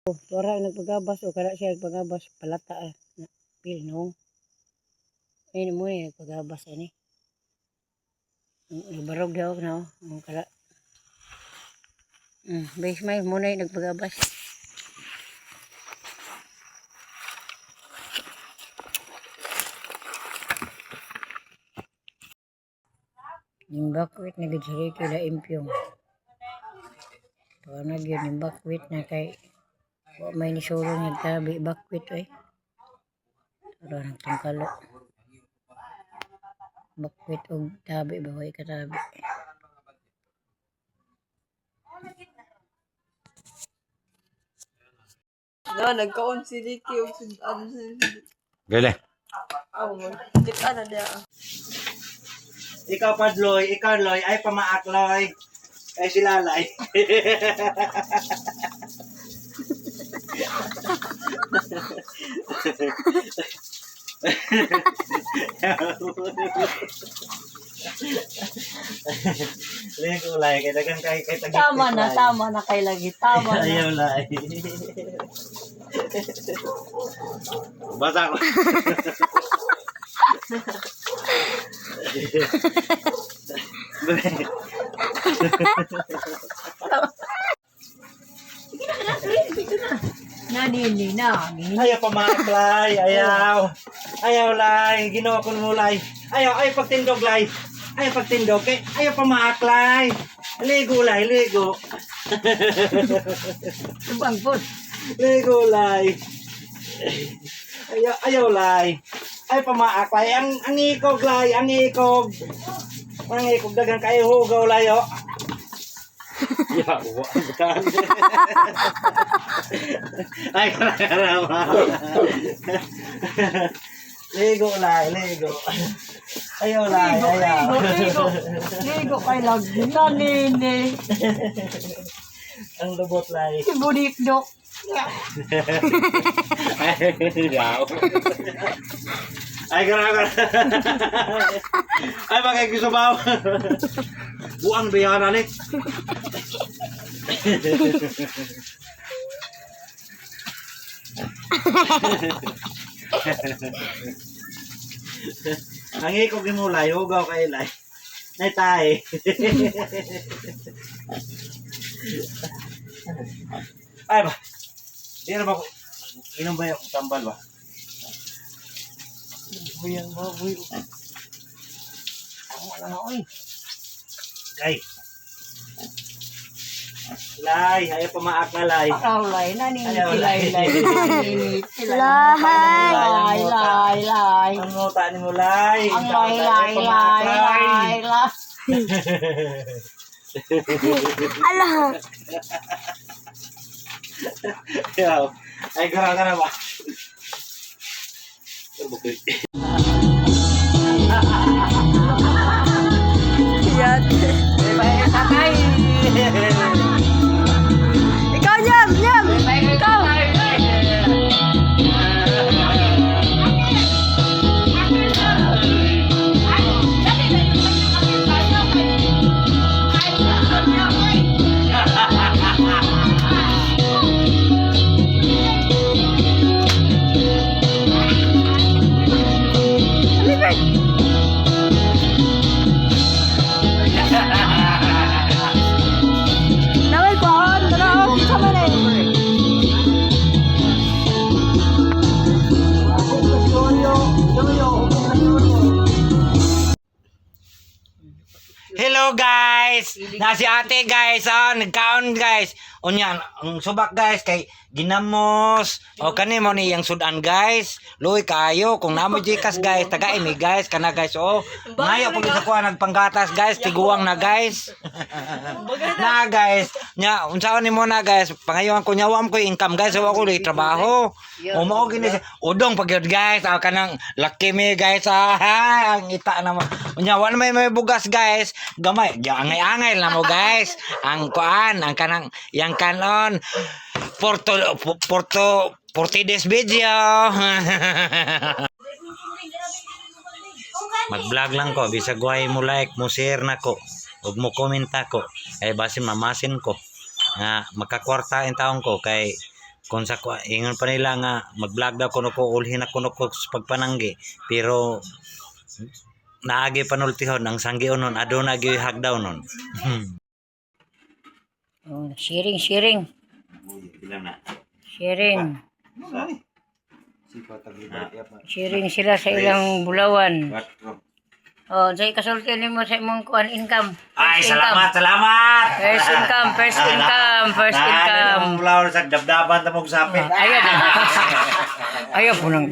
Tora nagpagabas o kada siya nagpagabas palata na pil no. Ay mo ni nagpagabas ani. Barog daw no. Ang kada. Base may mo na nagpagabas. Yung bakwit na gitsari ko na impyong. Ito na yun yung bakwit na kay may nisulong nagtabi bakwit eh. Ito na tungkalo. Bakwit o tabi ba way katabi. No, nagkaon si Ricky o si Gale. kita na dia. Ikaw Padloy, ikaw Loy, ay pamaak Loy. Ay si Lalay. Lego Lay, kaya dagang kay tagit. Tama na kay lagi. Tama na. Ayaw Lay. Basa ko. Nani. Ayaw pamaak Lay, ayaw. Ayaw Lay, ginawa ko mo Lay. Ayaw pagtindog Lay. Ayaw pagtindog, ayaw pamaak Lay. Lego Lay, Lego. Subang po. Lego Lay. Ayaw Lay. Ay pamaak Lay. Ang ikog Lay, ang ikog. Ang ikog dagang kayo hugaw Lay oh. Ya, bukan. Ay karama. Lego Lay, Lego. Ayaw Lay, ayaw. Ligo kay lagi. Nani. Ang lubot Lay. Si Budikdok. Ay karama. Ay pakai kisabaw. Buang biara nih. Ang ikog mo Lay, hugaw kay Lay. Nay tae. Ay ba? Di na ba ko? Inom ba yung tambal ba? Buyang baboy. Ang wala na oy. Lay. Lay, ayaw pamaak na Lay. Akaw lay. Nani. Ayaw, Lay. Lay. Lay. Ang muta ni mo Lay. Ang lay. Alah. Ayaw. Ay gara ba? Yan. Ikaw Yam. Ikaw. Naway ko on. Tara sa manay. Hello guys! Na si ate guys, nagkaon guys. Unya, ang subak guys kay ginamos. O kani mo ni yang sudan guys. Luy kayo kung namo jikas guys, tagay mi guys kana guys. Oh, ngayo pag sa kuha nagpanggatas guys, tiguang na guys. Na guys, nya unsaon nimo na guys, pangayoan ko nyawam ko income guys, wa ko trabaho. O mao gini udong pagyud guys, kanang lucky me guys. Ang ita naman. Unya wala may bugas guys. Gamay, angay-angay lang mo guys. Ang kuan, ang kanang yang kanon Porto this video. Mag-vlog lang ko, bisag way mo like, mo share na ko, ug mo comment ako. Ay basin mamasin ko nga makakwarta in taon ko kay kung sa ingon pa nila nga mag-vlog daw kuno ko ulhin na kuno ko sa pagpananggi pero naagi panultihon ang sanggion nun aduna gyud hagdaw nun. Oh, sharing. Bilang na. Sharing. Sharing sila sa ilang bulawan. Oh, say kasulti nimo sa imong kuan income. Ay, First income. salamat. First income. Flower sa dabdaban ta mong sapit. Ayaw po nang.